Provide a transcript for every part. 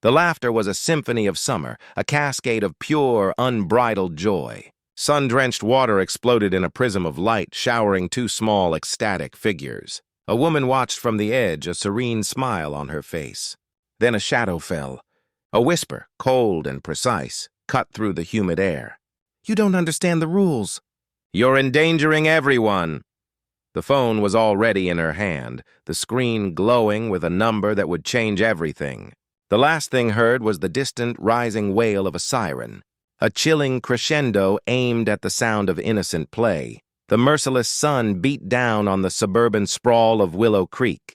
The laughter was a symphony of summer, a cascade of pure, unbridled joy. Sun-drenched water exploded in a prism of light, showering two small, ecstatic figures. A woman watched from the edge, a serene smile on her face. Then a shadow fell. A whisper, cold and precise, cut through the humid air. "You don't understand the rules." "You're endangering everyone." The phone was already in her hand, the screen glowing with a number that would change everything. The last thing heard was the distant, rising wail of a siren, a chilling crescendo aimed at the sound of innocent play. The merciless sun beat down on the suburban sprawl of Willow Creek,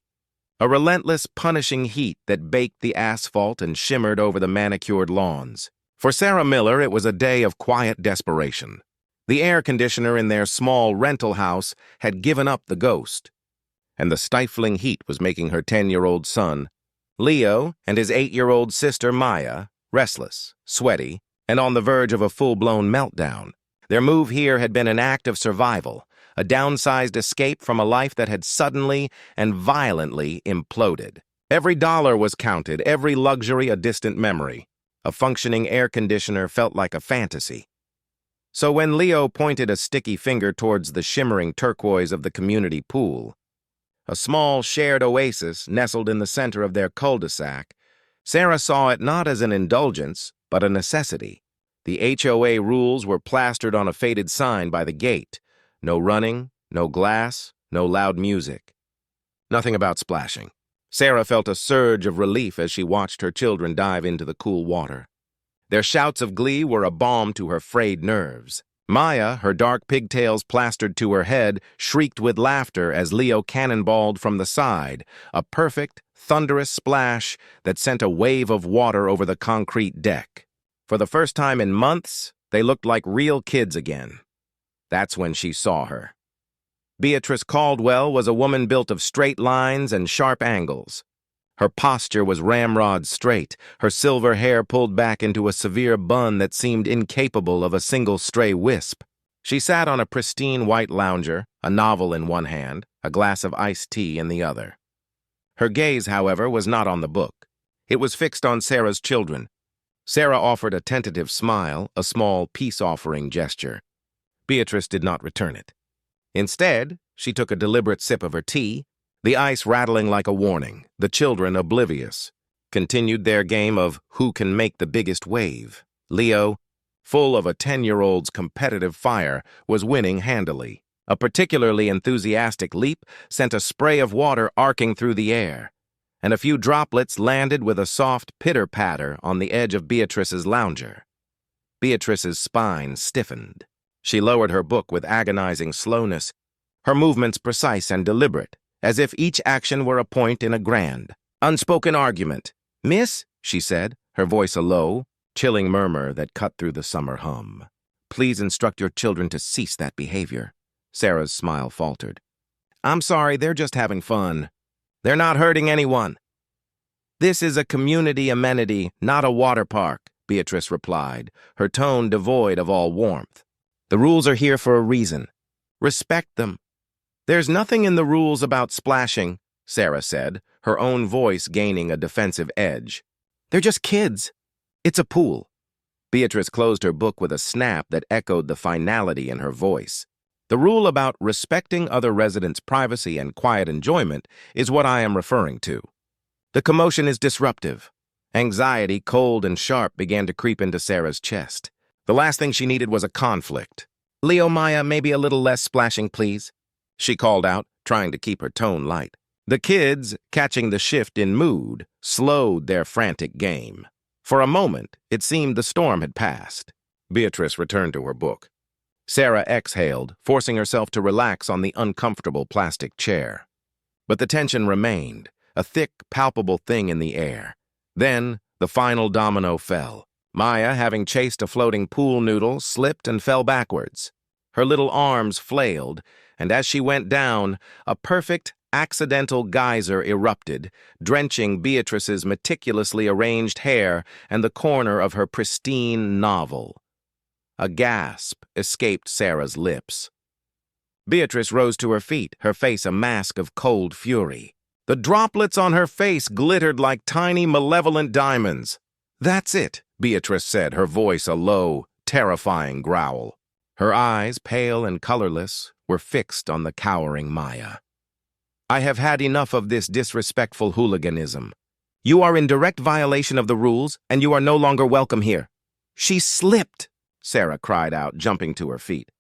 a relentless, punishing heat that baked the asphalt and shimmered over the manicured lawns. For Sarah Miller, it was a day of quiet desperation. The air conditioner in their small rental house had given up the ghost, and the stifling heat was making her 10-year-old son, Leo, and his 8-year-old sister, Maya, restless, sweaty, and on the verge of a full-blown meltdown. Their move here had been an act of survival, a downsized escape from a life that had suddenly and violently imploded. Every dollar was counted, every luxury a distant memory. A functioning air conditioner felt like a fantasy. So when Leo pointed a sticky finger towards the shimmering turquoise of the community pool, a small shared oasis nestled in the center of their cul-de-sac, Sarah saw it not as an indulgence, but a necessity. The HOA rules were plastered on a faded sign by the gate. No running, no glass, no loud music. Nothing about splashing. Sarah felt a surge of relief as she watched her children dive into the cool water. Their shouts of glee were a balm to her frayed nerves. Maya, her dark pigtails plastered to her head, shrieked with laughter as Leo cannonballed from the side, a perfect, thunderous splash that sent a wave of water over the concrete deck. For the first time in months, they looked like real kids again. That's when she saw her. Beatrice Caldwell was a woman built of straight lines and sharp angles. Her posture was ramrod straight, her silver hair pulled back into a severe bun that seemed incapable of a single stray wisp. She sat on a pristine white lounger, a novel in one hand, a glass of iced tea in the other. Her gaze, however, was not on the book. It was fixed on Sarah's children. Sarah offered a tentative smile, a small peace-offering gesture. Beatrice did not return it. Instead, she took a deliberate sip of her tea, the ice rattling like a warning, the children oblivious, continued their game of who can make the biggest wave. Leo, full of a 10-year-old's competitive fire, was winning handily. A particularly enthusiastic leap sent a spray of water arcing through the air, and a few droplets landed with a soft pitter-patter on the edge of Beatrice's lounger. Beatrice's spine stiffened. She lowered her book with agonizing slowness, her movements precise and deliberate, as if each action were a point in a grand, unspoken argument. "Miss," she said, her voice a low, chilling murmur that cut through the summer hum. "Please instruct your children to cease that behavior." Sarah's smile faltered. "I'm sorry, they're just having fun. They're not hurting anyone." "This is a community amenity, not a water park," Beatrice replied, her tone devoid of all warmth. "The rules are here for a reason. Respect them." "There's nothing in the rules about splashing," Sarah said, her own voice gaining a defensive edge. "They're just kids. It's a pool." Beatrice closed her book with a snap that echoed the finality in her voice. "The rule about respecting other residents' privacy and quiet enjoyment is what I am referring to." The commotion is disruptive. Anxiety, cold and sharp, began to creep into Sarah's chest. The last thing she needed was a conflict. "Leo, Maya, maybe a little less splashing, please," she called out, trying to keep her tone light. The kids, catching the shift in mood, slowed their frantic game. For a moment, it seemed the storm had passed. Beatrice returned to her book. Sarah exhaled, forcing herself to relax on the uncomfortable plastic chair. But the tension remained, a thick, palpable thing in the air. Then, the final domino fell. Maya, having chased a floating pool noodle, slipped and fell backwards. Her little arms flailed, and as she went down, a perfect, accidental geyser erupted, drenching Beatrice's meticulously arranged hair and the corner of her pristine novel. A gasp escaped Sarah's lips. Beatrice rose to her feet, her face a mask of cold fury. The droplets on her face glittered like tiny, malevolent diamonds. "That's it," Beatrice said, her voice a low, terrifying growl. Her eyes, pale and colorless, were fixed on the cowering Maya. "I have had enough of this disrespectful hooliganism. You are in direct violation of the rules, and you are no longer welcome here." "She slipped," Sarah cried out, jumping to her feet.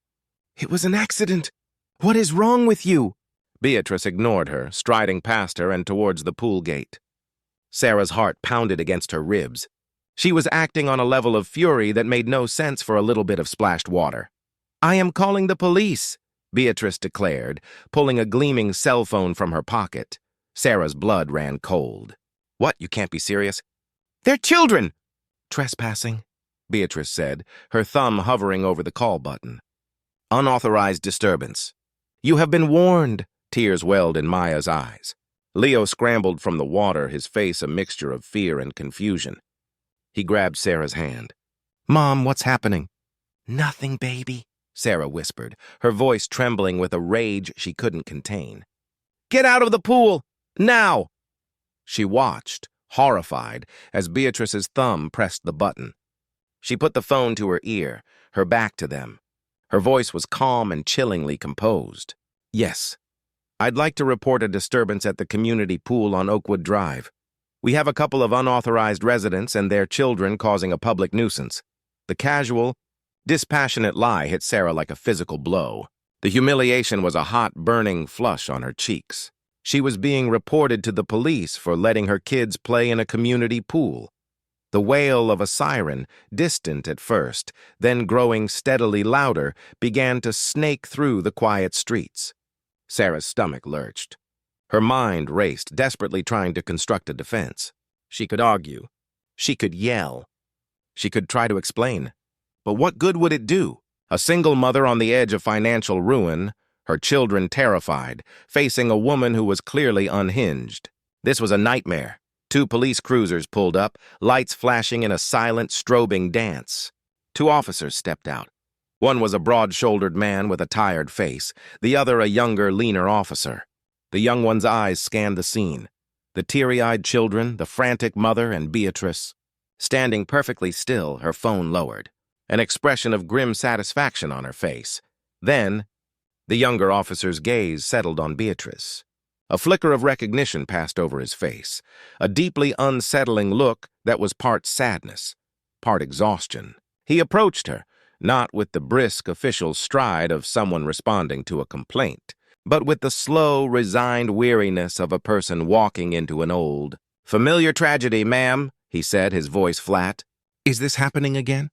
"It was an accident. What is wrong with you?" Beatrice ignored her, striding past her and towards the pool gate. Sarah's heart pounded against her ribs. She was acting on a level of fury that made no sense for a little bit of splashed water. "I am calling the police," Beatrice declared, pulling a gleaming cell phone from her pocket. Sarah's blood ran cold. "What? You can't be serious?" "They're children!" "Trespassing," Beatrice said, her thumb hovering over the call button. "Unauthorized disturbance." "You have been warned." Tears welled in Maya's eyes. Leo scrambled from the water, his face a mixture of fear and confusion. He grabbed Sarah's hand. "Mom, what's happening?" "Nothing, baby," Sarah whispered, her voice trembling with a rage she couldn't contain. "Get out of the pool! Now!" She watched, horrified, as Beatrice's thumb pressed the button. She put the phone to her ear, her back to them. Her voice was calm and chillingly composed. "Yes. I'd like to report a disturbance at the community pool on Oakwood Drive. We have a couple of unauthorized residents and their children causing a public nuisance." The casual, dispassionate lie hit Sarah like a physical blow. The humiliation was a hot, burning flush on her cheeks. She was being reported to the police for letting her kids play in a community pool. The wail of a siren, distant at first, then growing steadily louder, began to snake through the quiet streets. Sarah's stomach lurched. Her mind raced, desperately trying to construct a defense. She could argue. She could yell. She could try to explain. But what good would it do? A single mother on the edge of financial ruin, her children terrified, facing a woman who was clearly unhinged. This was a nightmare. 2 police cruisers pulled up, lights flashing in a silent, strobing dance. 2 officers stepped out. One was a broad-shouldered man with a tired face, the other a younger, leaner officer. The young one's eyes scanned the scene. The teary-eyed children, the frantic mother, and Beatrice. Standing perfectly still, her phone lowered, an expression of grim satisfaction on her face. Then, the younger officer's gaze settled on Beatrice. A flicker of recognition passed over his face, a deeply unsettling look that was part sadness, part exhaustion. He approached her, not with the brisk official stride of someone responding to a complaint, but with the slow, resigned weariness of a person walking into an old, familiar tragedy, "Ma'am," he said, his voice flat. "Is this happening again?"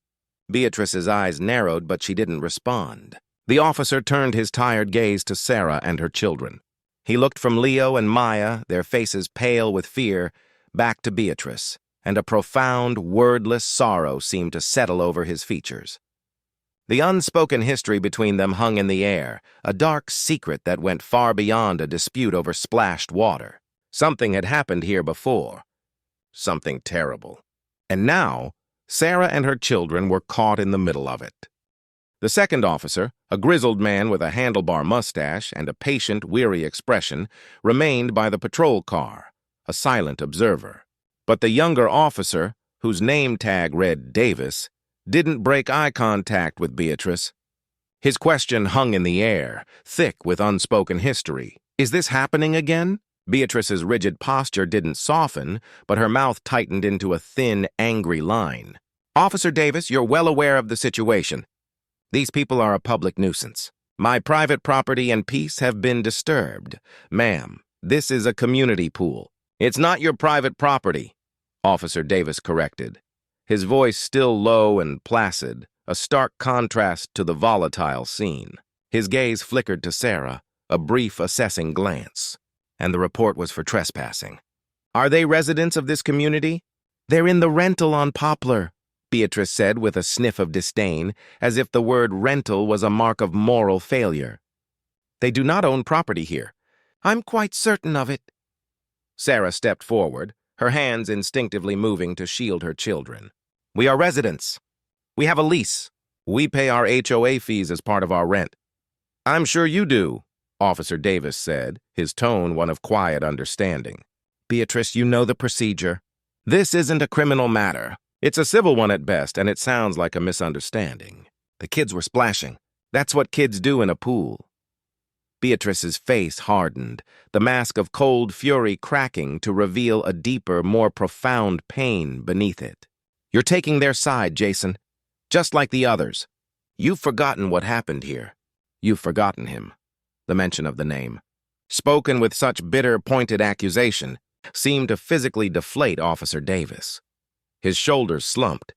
Beatrice's eyes narrowed, but she didn't respond. The officer turned his tired gaze to Sarah and her children. He looked from Leo and Maya, their faces pale with fear, back to Beatrice, and a profound, wordless sorrow seemed to settle over his features. The unspoken history between them hung in the air, a dark secret that went far beyond a dispute over splashed water. Something had happened here before. Something terrible. And now, Sarah and her children were caught in the middle of it. The second officer, a grizzled man with a handlebar mustache and a patient, weary expression, remained by the patrol car, a silent observer. But the younger officer, whose name tag read Davis, didn't break eye contact with Beatrice. His question hung in the air, thick with unspoken history. "Is this happening again?" Beatrice's rigid posture didn't soften, but her mouth tightened into a thin, angry line. "Officer Davis, you're well aware of the situation. These people are a public nuisance. My private property and peace have been disturbed. Ma'am, this is a community pool. It's not your private property," Officer Davis corrected. His voice still low and placid, a stark contrast to the volatile scene. His gaze flickered to Sarah, a brief assessing glance. "And the report was for trespassing. Are they residents of this community?" "They're in the rental on Poplar," Beatrice said with a sniff of disdain, as if the word rental was a mark of moral failure. "They do not own property here." "I'm quite certain of it." Sarah stepped forward, her hands instinctively moving to shield her children. "We are residents. We have a lease. We pay our HOA fees as part of our rent." "I'm sure you do," Officer Davis said, his tone one of quiet understanding. Beatrice, you know the procedure. This isn't a criminal matter. It's a civil one at best, and it sounds like a misunderstanding. The kids were splashing. That's what kids do in a pool. Beatrice's face hardened, the mask of cold fury cracking to reveal a deeper, more profound pain beneath it. You're taking their side, Jason. Just like the others. You've forgotten what happened here. You've forgotten him. The mention of the name, spoken with such bitter, pointed accusation, seemed to physically deflate Officer Davis. His shoulders slumped,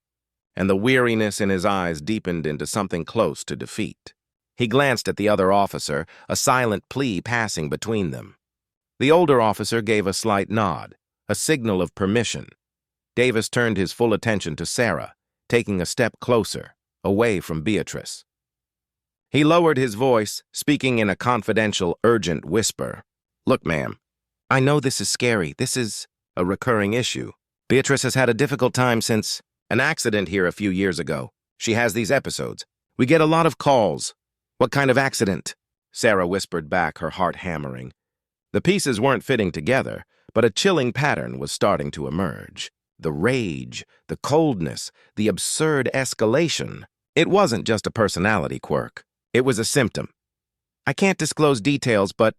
and the weariness in his eyes deepened into something close to defeat. He glanced at the other officer, a silent plea passing between them. The older officer gave a slight nod, a signal of permission. Davis turned his full attention to Sarah, taking a step closer, away from Beatrice. He lowered his voice, speaking in a confidential, urgent whisper. Look, ma'am, I know this is scary. This is a recurring issue. Beatrice has had a difficult time since an accident here a few years ago. She has these episodes. We get a lot of calls. What kind of accident? Sarah whispered back, her heart hammering. The pieces weren't fitting together, but a chilling pattern was starting to emerge. The rage, the coldness, the absurd escalation. It wasn't just a personality quirk. It was a symptom. I can't disclose details, but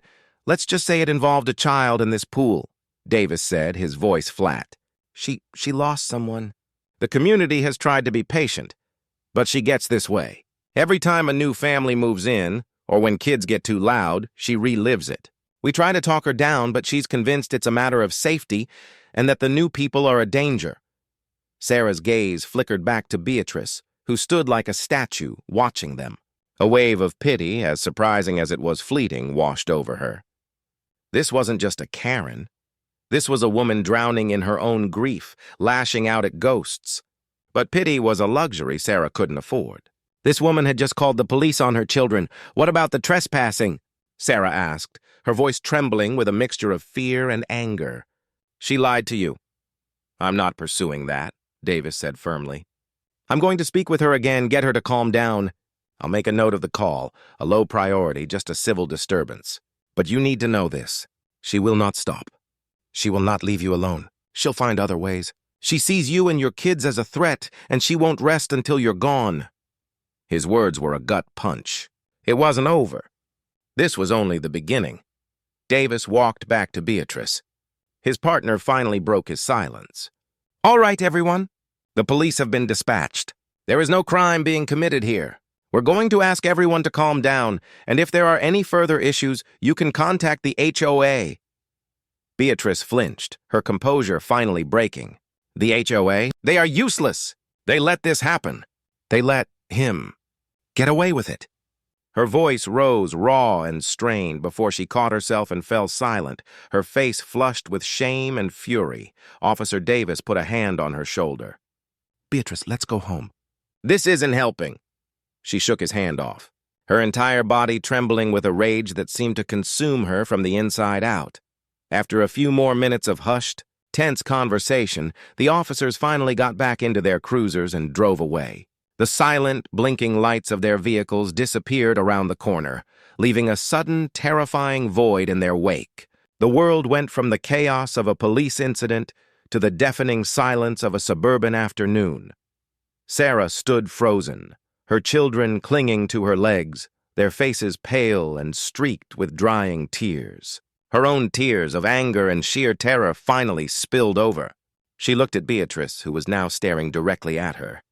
let's just say it involved a child in this pool, Davis said, his voice flat. She lost someone. The community has tried to be patient, but she gets this way. Every time a new family moves in, or when kids get too loud, she relives it. We try to talk her down, but she's convinced it's a matter of safety and that the new people are a danger. Sarah's gaze flickered back to Beatrice, who stood like a statue, watching them. A wave of pity, as surprising as it was fleeting, washed over her. This wasn't just a Karen. This was a woman drowning in her own grief, lashing out at ghosts. But pity was a luxury Sarah couldn't afford. This woman had just called the police on her children. What about the trespassing? Sarah asked, her voice trembling with a mixture of fear and anger. She lied to you. I'm not pursuing that, Davis said firmly. I'm going to speak with her again, get her to calm down. I'll make a note of the call, a low priority, just a civil disturbance. But you need to know this. She will not stop. She will not leave you alone. She'll find other ways. She sees you and your kids as a threat, and she won't rest until you're gone. His words were a gut punch. It wasn't over. This was only the beginning. Davis walked back to Beatrice. His partner finally broke his silence. All right, everyone. The police have been dispatched. There is no crime being committed here. We're going to ask everyone to calm down, and if there are any further issues, you can contact the HOA. Beatrice flinched, her composure finally breaking. The HOA? They are useless. They let this happen. They let him get away with it. Her voice rose raw and strained before she caught herself and fell silent, her face flushed with shame and fury. Officer Davis put a hand on her shoulder. Beatrice, let's go home. This isn't helping. She shook his hand off, her entire body trembling with a rage that seemed to consume her from the inside out. After a few more minutes of hushed, tense conversation, the officers finally got back into their cruisers and drove away. The silent, blinking lights of their vehicles disappeared around the corner, leaving a sudden, terrifying void in their wake. The world went from the chaos of a police incident to the deafening silence of a suburban afternoon. Sarah stood frozen, her children clinging to her legs, their faces pale and streaked with drying tears. Her own tears of anger and sheer terror finally spilled over. She looked at Beatrice, who was now staring directly at her,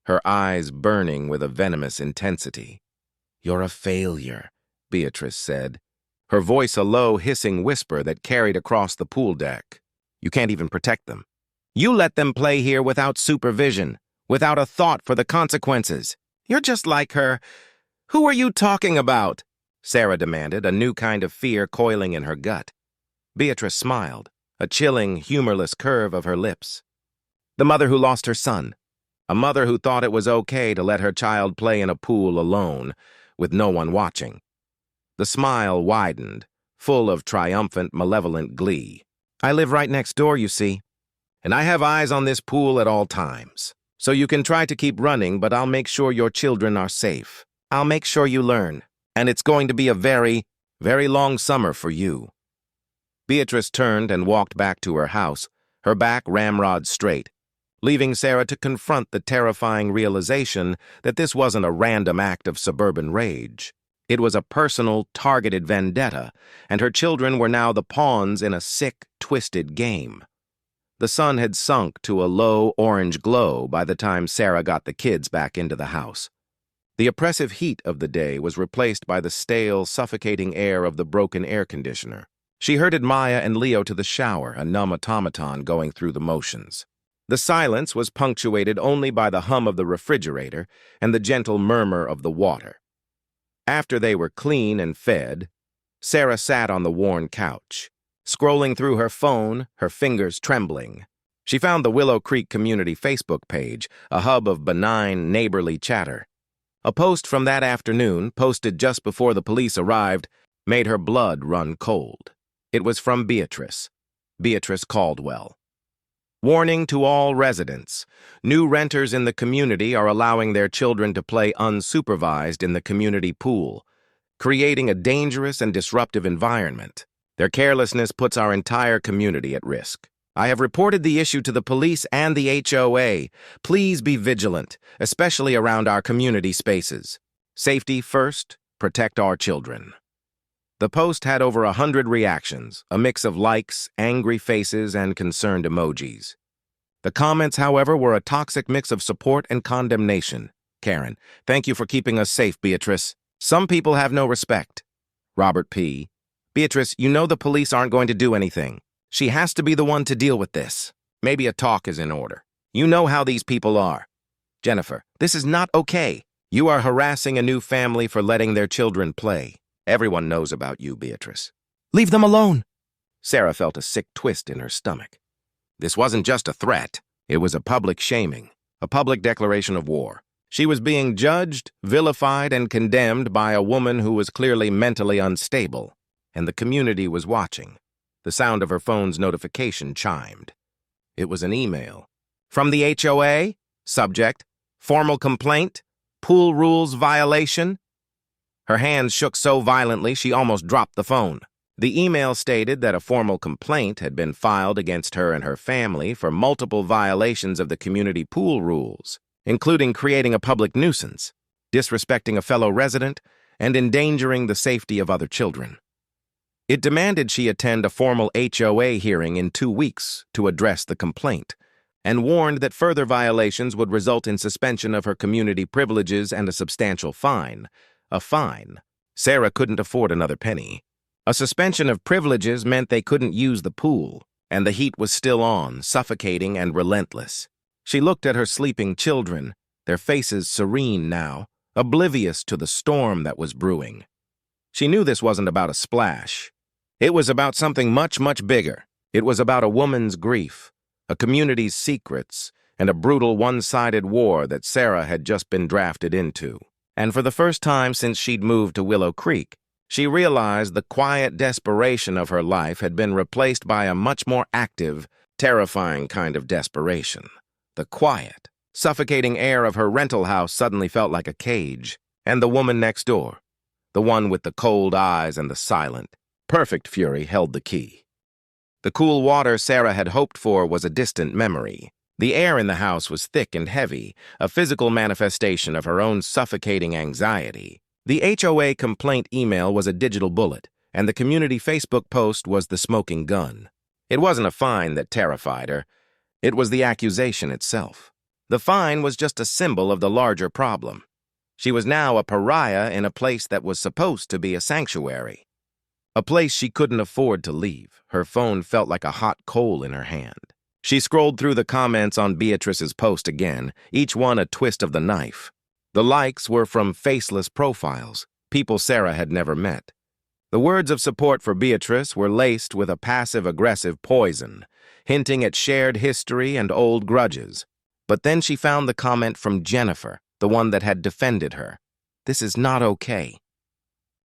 her eyes burning with a venomous intensity. You're a failure, Beatrice said, her voice a low, hissing whisper that carried across the pool deck. You can't even protect them. You let them play here without supervision, without a thought for the consequences. You're just like her. Who are you talking about? Sarah demanded, a new kind of fear coiling in her gut. Beatrice smiled, a chilling, humorless curve of her lips. The mother who lost her son. A mother who thought it was okay to let her child play in a pool alone, with no one watching. The smile widened, full of triumphant, malevolent glee. I live right next door, you see, and I have eyes on this pool at all times. So you can try to keep running, but I'll make sure your children are safe. I'll make sure you learn, and it's going to be a very, Very long summer for you. Beatrice turned and walked back to her house, her back ramrod straight, leaving Sarah to confront the terrifying realization that this wasn't a random act of suburban rage. It was a personal, targeted vendetta, and her children were now the pawns in a sick, twisted game. The sun had sunk to a low orange glow by the time Sarah got the kids back into the house. The oppressive heat of the day was replaced by the stale, suffocating air of the broken air conditioner. She herded Maya and Leo to the shower, a numb automaton going through the motions. The silence was punctuated only by the hum of the refrigerator and the gentle murmur of the water. After they were clean and fed, Sarah sat on the worn couch, scrolling through her phone, her fingers trembling. She found the Willow Creek Community Facebook page, a hub of benign, neighborly chatter. A post from that afternoon, posted just before the police arrived, made her blood run cold. It was from Beatrice Caldwell. Warning to all residents. New renters in the community are allowing their children to play unsupervised in the community pool, creating a dangerous and disruptive environment. Their carelessness puts our entire community at risk. I have reported the issue to the police and the HOA. Please be vigilant, especially around our community spaces. Safety first, protect our children. The post had over 100 reactions, a mix of likes, angry faces, and concerned emojis. The comments, however, were a toxic mix of support and condemnation. Karen, thank you for keeping us safe, Beatrice. Some people have no respect. Robert P. Beatrice, you know the police aren't going to do anything. She has to be the one to deal with this. Maybe a talk is in order. You know how these people are. Jennifer, this is not okay. You are harassing a new family for letting their children play. Everyone knows about you, Beatrice. Leave them alone. Sarah felt a sick twist in her stomach. This wasn't just a threat. It was a public shaming, a public declaration of war. She was being judged, vilified, and condemned by a woman who was clearly mentally unstable, and the community was watching. The sound of her phone's notification chimed. It was an email. From the HOA? Subject: formal complaint? Pool rules violation? Her hands shook so violently she almost dropped the phone. The email stated that a formal complaint had been filed against her and her family for multiple violations of the community pool rules, including creating a public nuisance, disrespecting a fellow resident, and endangering the safety of other children. It demanded she attend a formal HOA hearing in 2 weeks to address the complaint, and warned that further violations would result in suspension of her community privileges and a substantial fine. A fine. Sarah couldn't afford another penny. A suspension of privileges meant they couldn't use the pool, and the heat was still on, suffocating and relentless. She looked at her sleeping children, their faces serene now, oblivious to the storm that was brewing. She knew this wasn't about a splash. It was about something much, much bigger. It was about a woman's grief, a community's secrets, and a brutal one-sided war that Sarah had just been drafted into. And for the first time since she'd moved to Willow Creek, she realized the quiet desperation of her life had been replaced by a much more active, terrifying kind of desperation. The quiet, suffocating air of her rental house suddenly felt like a cage, and the woman next door, the one with the cold eyes and the silent, perfect fury, held the key. The cool water Sarah had hoped for was a distant memory. The air in the house was thick and heavy, a physical manifestation of her own suffocating anxiety. The HOA complaint email was a digital bullet, and the community Facebook post was the smoking gun. It wasn't a fine that terrified her. It was the accusation itself. The fine was just a symbol of the larger problem. She was now a pariah in a place that was supposed to be a sanctuary. A place she couldn't afford to leave. Her phone felt like a hot coal in her hand. She scrolled through the comments on Beatrice's post again, each one a twist of the knife. The likes were from faceless profiles, people Sarah had never met. The words of support for Beatrice were laced with a passive-aggressive poison, hinting at shared history and old grudges. But then she found the comment from Jennifer, the one that had defended her. This is not okay.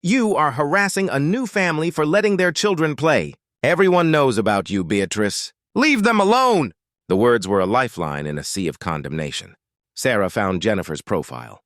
You are harassing a new family for letting their children play. Everyone knows about you, Beatrice. Leave them alone! The words were a lifeline in a sea of condemnation. Sarah found Jennifer's profile.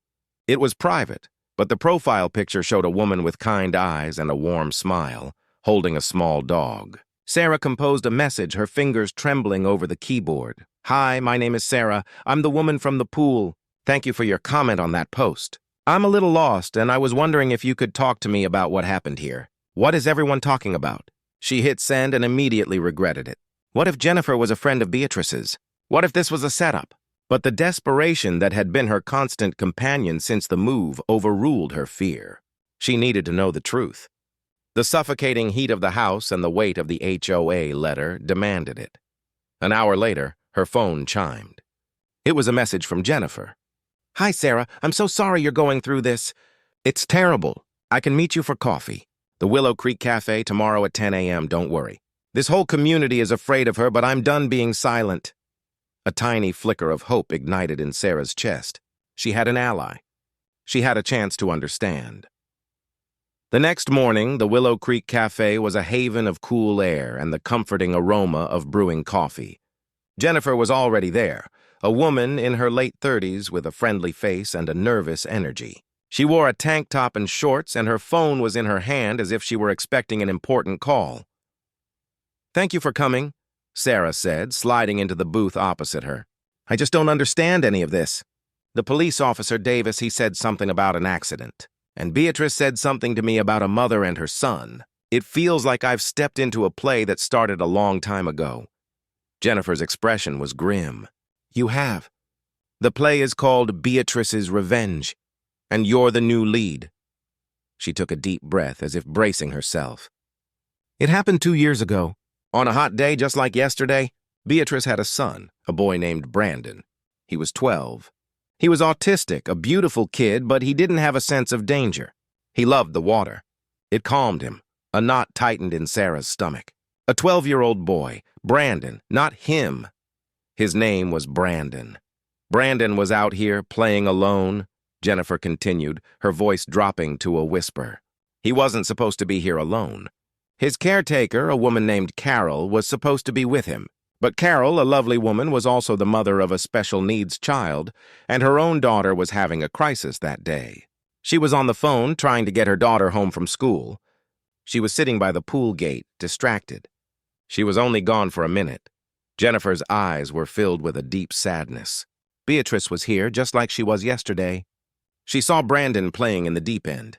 It was private, but the profile picture showed a woman with kind eyes and a warm smile, holding a small dog. Sarah composed a message, her fingers trembling over the keyboard. "Hi, my name is Sarah. I'm the woman from the pool. Thank you for your comment on that post. I'm a little lost, and I was wondering if you could talk to me about what happened here. What is everyone talking about?" She hit send and immediately regretted it. What if Jennifer was a friend of Beatrice's? What if this was a setup? But the desperation that had been her constant companion since the move overruled her fear. She needed to know the truth. The suffocating heat of the house and the weight of the HOA letter demanded it. An hour later, her phone chimed. It was a message from Jennifer. "Hi, Sarah. I'm so sorry you're going through this. It's terrible. I can meet you for coffee. The Willow Creek Cafe tomorrow at 10 a.m., don't worry. This whole community is afraid of her, but I'm done being silent." A tiny flicker of hope ignited in Sarah's chest. She had an ally. She had a chance to understand. The next morning, the Willow Creek Cafe was a haven of cool air and the comforting aroma of brewing coffee. Jennifer was already there, a woman in her late 30s with a friendly face and a nervous energy. She wore a tank top and shorts, and her phone was in her hand as if she were expecting an important call. "Thank you for coming," Sarah said, sliding into the booth opposite her. "I just don't understand any of this. The police officer, Davis, he said something about an accident. And Beatrice said something to me about a mother and her son. It feels like I've stepped into a play that started a long time ago." Jennifer's expression was grim. "You have. The play is called Beatrice's Revenge, and you're the new lead." She took a deep breath as if bracing herself. "It happened 2 years ago. On a hot day just like yesterday, Beatrice had a son, a boy named Brandon. He was 12. He was autistic, a beautiful kid, but he didn't have a sense of danger. He loved the water. It calmed him. A knot tightened in Sarah's stomach. A 12-year-old boy, Brandon, not him. His name was Brandon. Brandon was out here playing alone," Jennifer continued, her voice dropping to a whisper. "He wasn't supposed to be here alone. His caretaker, a woman named Carol, was supposed to be with him. But Carol, a lovely woman, was also the mother of a special needs child, and her own daughter was having a crisis that day. She was on the phone trying to get her daughter home from school. She was sitting by the pool gate, distracted. She was only gone for a minute. Jennifer's eyes were filled with a deep sadness. Beatrice was here just like she was yesterday. She saw Brandon playing in the deep end.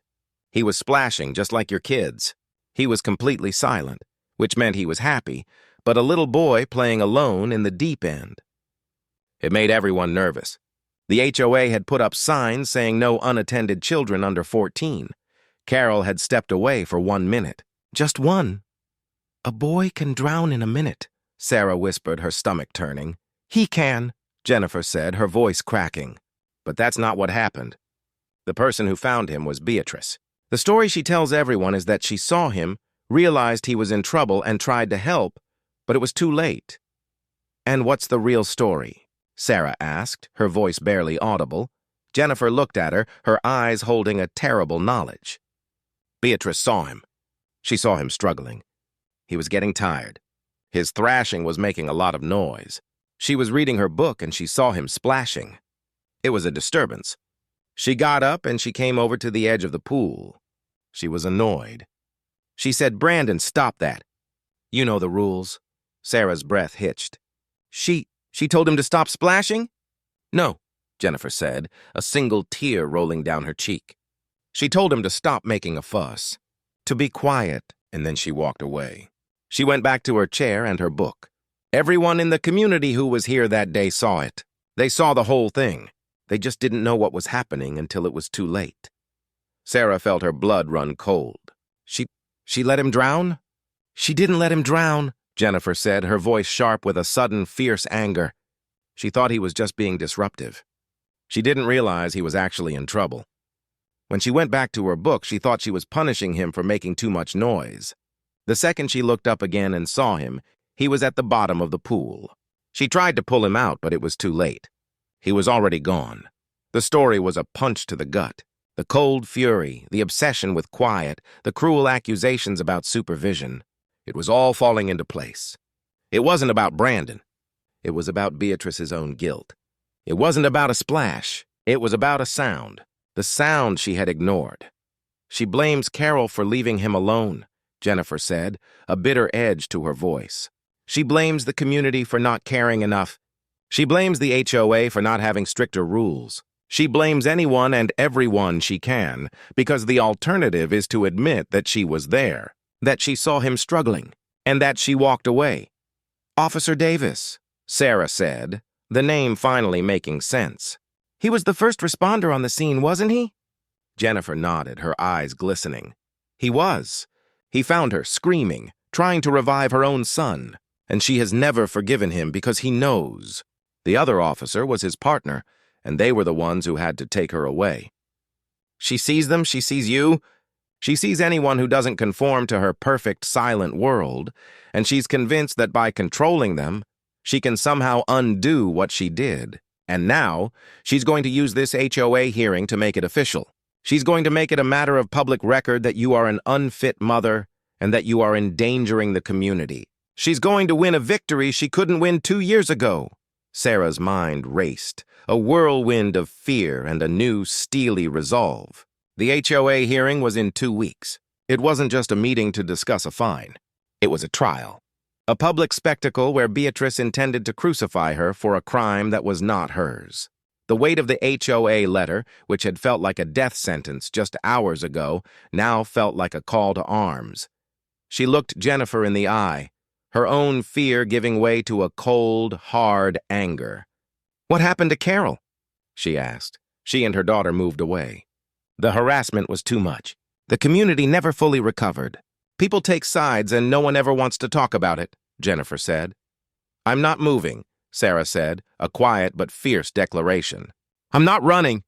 He was splashing just like your kids. He was completely silent, which meant he was happy, but a little boy playing alone in the deep end. It made everyone nervous. The HOA had put up signs saying no unattended children under 14. Carol had stepped away for 1 minute. Just one. "A boy can drown in a minute," Sarah whispered, her stomach turning. "He can," Jennifer said, her voice cracking. But that's not what happened. The person who found him was Beatrice. The story she tells everyone is that she saw him, realized he was in trouble, and tried to help, but it was too late. "And what's the real story?" Sarah asked, her voice barely audible. Jennifer looked at her, her eyes holding a terrible knowledge. Beatrice saw him. She saw him struggling. He was getting tired. His thrashing was making a lot of noise. She was reading her book and she saw him splashing. It was a disturbance. She got up and she came over to the edge of the pool. She was annoyed. She said, "Brandon, stop that." "You know the rules." Sarah's breath hitched. She told him to stop splashing?" "No," Jennifer said, a single tear rolling down her cheek. "She told him to stop making a fuss, to be quiet," and then she walked away. She went back to her chair and her book. Everyone in the community who was here that day saw it. They saw the whole thing. They just didn't know what was happening until it was too late. Sarah felt her blood run cold. She let him drown?" "She didn't let him drown," Jennifer said, her voice sharp with a sudden, fierce anger. She thought he was just being disruptive. She didn't realize he was actually in trouble. When she went back to her book, she thought she was punishing him for making too much noise. The second she looked up again and saw him, he was at the bottom of the pool. She tried to pull him out, but it was too late. He was already gone. The story was a punch to the gut. The cold fury, the obsession with quiet, the cruel accusations about supervision. It was all falling into place. It wasn't about Brandon. It was about Beatrice's own guilt. It wasn't about a splash. It was about a sound. The sound she had ignored. She blames Carol for leaving him alone, Jennifer said, a bitter edge to her voice. She blames the community for not caring enough. She blames the HOA for not having stricter rules. She blames anyone and everyone she can, because the alternative is to admit that she was there, that she saw him struggling, and that she walked away. Officer Davis, Sarah said, the name finally making sense. He was the first responder on the scene, wasn't he? Jennifer nodded, her eyes glistening. He was. He found her screaming, trying to revive her own son, and she has never forgiven him because he knows. The other officer was his partner, and they were the ones who had to take her away. She sees them, she sees you. She sees anyone who doesn't conform to her perfect, silent world, and she's convinced that by controlling them, she can somehow undo what she did. And now, she's going to use this HOA hearing to make it official. She's going to make it a matter of public record that you are an unfit mother and that you are endangering the community. She's going to win a victory she couldn't win 2 years ago. Sarah's mind raced, a whirlwind of fear and a new, steely resolve. The HOA hearing was in 2 weeks. It wasn't just a meeting to discuss a fine. It was a trial. A public spectacle where Beatrice intended to crucify her for a crime that was not hers. The weight of the HOA letter, which had felt like a death sentence just hours ago, now felt like a call to arms. She looked Jennifer in the eye, her own fear giving way to a cold, hard anger. "What happened to Carol?" she asked. She and her daughter moved away. The harassment was too much. The community never fully recovered. "People take sides and no one ever wants to talk about it," Jennifer said. "I'm not moving," Sarah said, a quiet but fierce declaration. "I'm not running,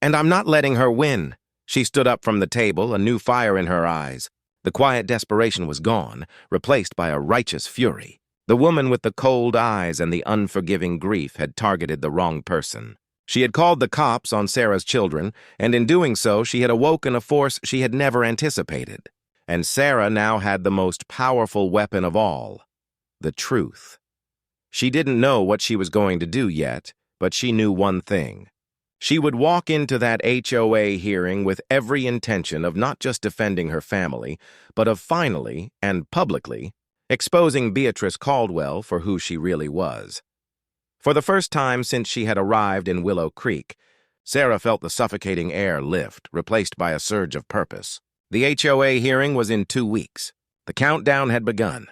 and I'm not letting her win." She stood up from the table, a new fire in her eyes. The quiet desperation was gone, replaced by a righteous fury. The woman with the cold eyes and the unforgiving grief had targeted the wrong person. She had called the cops on Sarah's children, and in doing so, she had awoken a force she had never anticipated. And Sarah now had the most powerful weapon of all, the truth. She didn't know what she was going to do yet, but she knew one thing. She would walk into that HOA hearing with every intention of not just defending her family, but of finally, and publicly, exposing Beatrice Caldwell for who she really was. For the first time since she had arrived in Willow Creek, Sarah felt the suffocating air lift, replaced by a surge of purpose. The HOA hearing was in 2 weeks. The countdown had begun.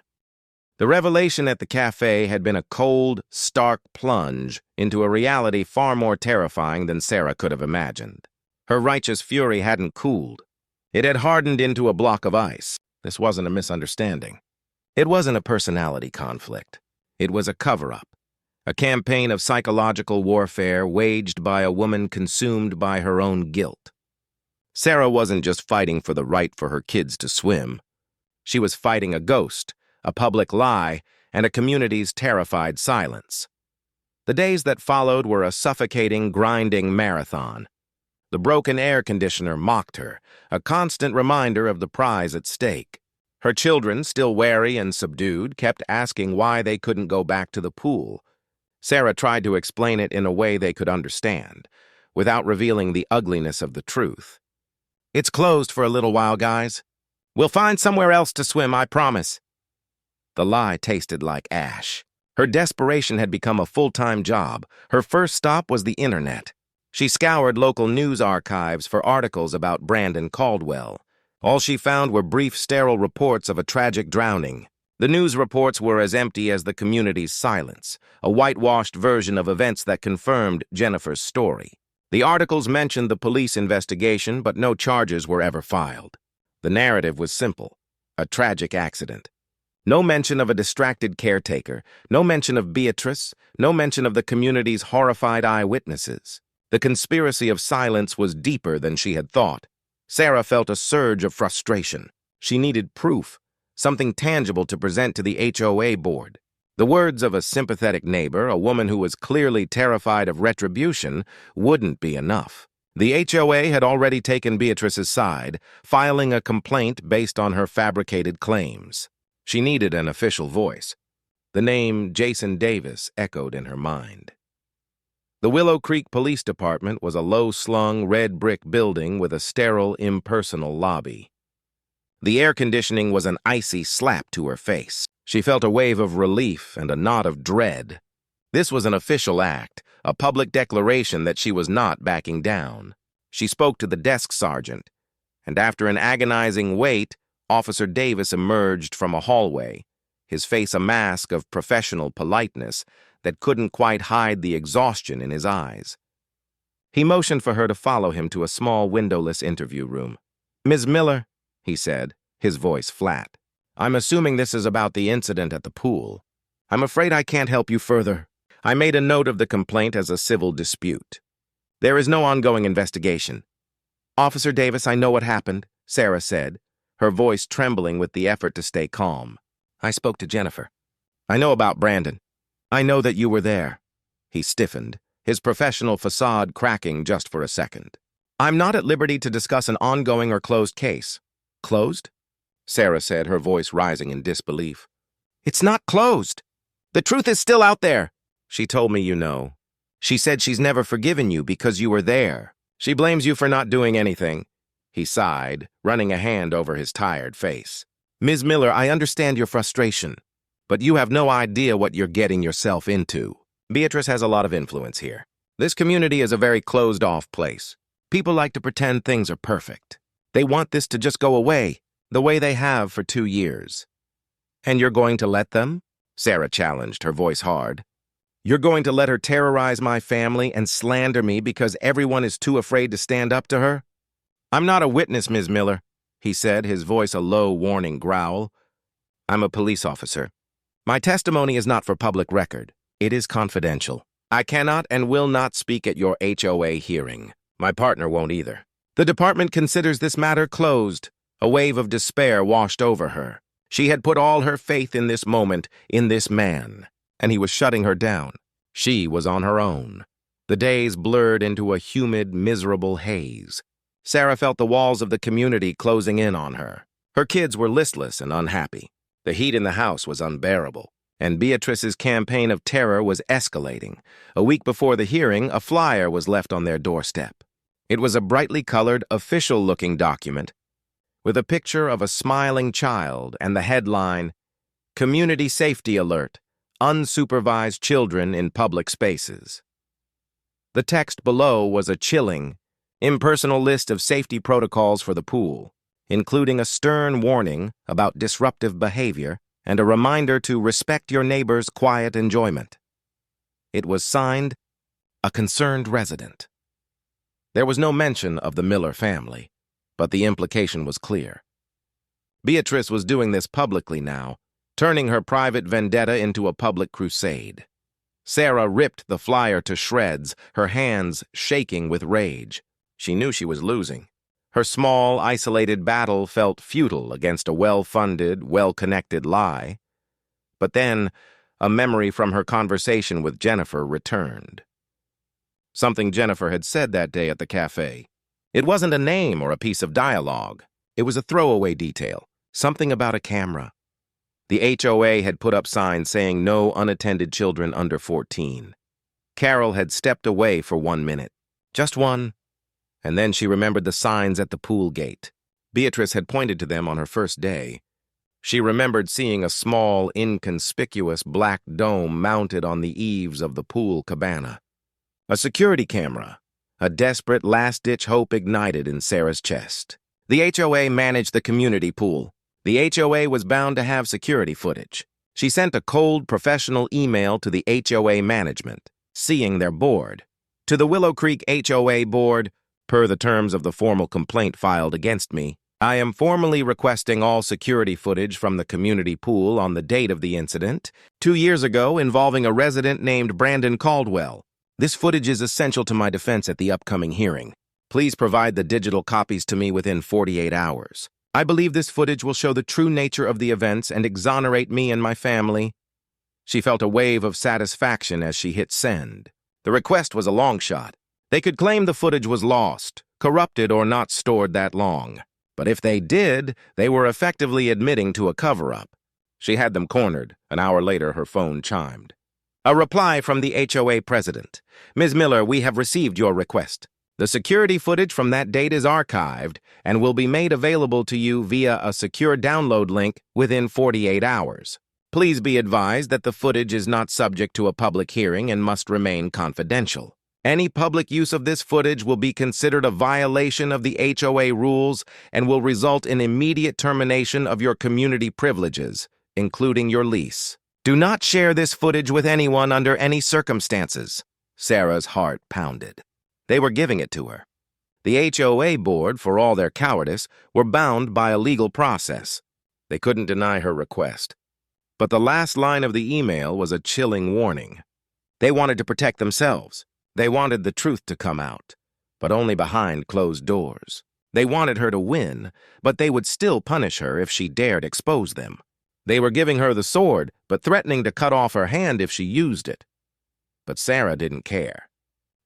The revelation at the cafe had been a cold, stark plunge into a reality far more terrifying than Sarah could have imagined. Her righteous fury hadn't cooled. It had hardened into a block of ice. This wasn't a misunderstanding. It wasn't a personality conflict. It was a cover-up, a campaign of psychological warfare waged by a woman consumed by her own guilt. Sarah wasn't just fighting for the right for her kids to swim. She was fighting a ghost, a public lie, and a community's terrified silence. The days that followed were a suffocating, grinding marathon. The broken air conditioner mocked her, a constant reminder of the prize at stake. Her children, still wary and subdued, kept asking why they couldn't go back to the pool. Sarah tried to explain it in a way they could understand, without revealing the ugliness of the truth. "It's closed for a little while, guys. We'll find somewhere else to swim, I promise." The lie tasted like ash. Her desperation had become a full-time job. Her first stop was the internet. She scoured local news archives for articles about Brandon Caldwell. All she found were brief, sterile reports of a tragic drowning. The news reports were as empty as the community's silence, a whitewashed version of events that confirmed Jennifer's story. The articles mentioned the police investigation, but no charges were ever filed. The narrative was simple: a tragic accident. No mention of a distracted caretaker, no mention of Beatrice, no mention of the community's horrified eyewitnesses. The conspiracy of silence was deeper than she had thought. Sarah felt a surge of frustration. She needed proof, something tangible to present to the HOA board. The words of a sympathetic neighbor, a woman who was clearly terrified of retribution, wouldn't be enough. The HOA had already taken Beatrice's side, filing a complaint based on her fabricated claims. She needed an official voice. The name Jason Davis echoed in her mind. The Willow Creek Police Department was a low-slung, red brick building with a sterile, impersonal lobby. The air conditioning was an icy slap to her face. She felt a wave of relief and a knot of dread. This was an official act, a public declaration that she was not backing down. She spoke to the desk sergeant, and after an agonizing wait, Officer Davis emerged from a hallway, his face a mask of professional politeness that couldn't quite hide the exhaustion in his eyes. He motioned for her to follow him to a small windowless interview room. "Ms. Miller," he said, his voice flat, "I'm assuming this is about the incident at the pool. I'm afraid I can't help you further. I made a note of the complaint as a civil dispute. There is no ongoing investigation." "Officer Davis, I know what happened," Sarah said, her voice trembling with the effort to stay calm. "I spoke to Jennifer. I know about Brandon. I know that you were there." He stiffened, his professional facade cracking just for a second. "I'm not at liberty to discuss an ongoing or closed case." "Closed?" Sarah said, her voice rising in disbelief. "It's not closed. The truth is still out there." "She told me you know. She said she's never forgiven you because you were there. She blames you for not doing anything." He sighed, running a hand over his tired face. "Ms. Miller, I understand your frustration, but you have no idea what you're getting yourself into. Beatrice has a lot of influence here. This community is a very closed-off place. People like to pretend things are perfect. They want this to just go away, the way they have for 2 years. And you're going to let them?" Sarah challenged, her voice hard. "You're going to let her terrorize my family and slander me because everyone is too afraid to stand up to her?" "I'm not a witness, Ms. Miller," he said, his voice a low, warning growl. "I'm a police officer. My testimony is not for public record. It is confidential. I cannot and will not speak at your HOA hearing. My partner won't either." The department considers this matter closed. A wave of despair washed over her. She had put all her faith in this moment, in this man, and he was shutting her down. She was on her own. The days blurred into a humid, miserable haze. Sarah felt the walls of the community closing in on her. Her kids were listless and unhappy. The heat in the house was unbearable, and Beatrice's campaign of terror was escalating. A week before the hearing, a flyer was left on their doorstep. It was a brightly colored, official-looking document with a picture of a smiling child and the headline, "Community Safety Alert, Unsupervised Children in Public Spaces." The text below was a chilling, impersonal list of safety protocols for the pool, including a stern warning about disruptive behavior and a reminder to respect your neighbor's quiet enjoyment. It was signed, "A Concerned Resident." There was no mention of the Miller family, but the implication was clear. Beatrice was doing this publicly now, turning her private vendetta into a public crusade. Sarah ripped the flyer to shreds, her hands shaking with rage. She knew she was losing. Her small, isolated battle felt futile against a well-funded, well-connected lie. But then, a memory from her conversation with Jennifer returned. Something Jennifer had said that day at the cafe. It wasn't a name or a piece of dialogue. It was a throwaway detail, something about a camera. The HOA had put up signs saying no unattended children under 14. Carol had stepped away for 1 minute. Just one. And then she remembered the signs at the pool gate. Beatrice had pointed to them on her first day. She remembered seeing a small, inconspicuous black dome mounted on the eaves of the pool cabana. A security camera. A desperate last-ditch hope ignited in Sarah's chest. The HOA managed the community pool. The HOA was bound to have security footage. She sent a cold, professional email to the HOA management, seeing their board. To the Willow Creek HOA board, per the terms of the formal complaint filed against me, I am formally requesting all security footage from the community pool on the date of the incident, 2 years ago involving a resident named Brandon Caldwell. This footage is essential to my defense at the upcoming hearing. Please provide the digital copies to me within 48 hours. I believe this footage will show the true nature of the events and exonerate me and my family. She felt a wave of satisfaction as she hit send. The request was a long shot. They could claim the footage was lost, corrupted, or not stored that long. But if they did, they were effectively admitting to a cover-up. She had them cornered. An hour later, her phone chimed. A reply from the HOA president. Ms. Miller, we have received your request. The security footage from that date is archived and will be made available to you via a secure download link within 48 hours. Please be advised that the footage is not subject to a public hearing and must remain confidential. Any public use of this footage will be considered a violation of the HOA rules and will result in immediate termination of your community privileges, including your lease. Do not share this footage with anyone under any circumstances. Sarah's heart pounded. They were giving it to her. The HOA board, for all their cowardice, were bound by a legal process. They couldn't deny her request. But the last line of the email was a chilling warning. They wanted to protect themselves. They wanted the truth to come out, but only behind closed doors. They wanted her to win, but they would still punish her if she dared expose them. They were giving her the sword, but threatening to cut off her hand if she used it. But Sarah didn't care.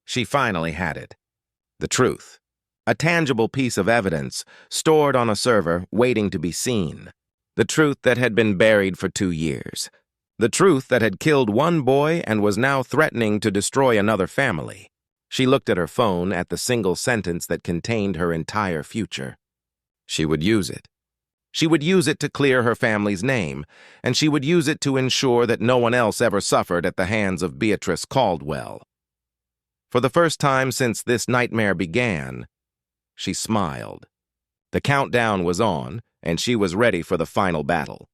She finally had it. The truth. A tangible piece of evidence, stored on a server, waiting to be seen. The truth that had been buried for 2 years. The truth that had killed one boy and was now threatening to destroy another family. She looked at her phone at the single sentence that contained her entire future. She would use it. She would use it to clear her family's name, and she would use it to ensure that no one else ever suffered at the hands of Beatrice Caldwell. For the first time since this nightmare began, she smiled. The countdown was on, and she was ready for the final battle.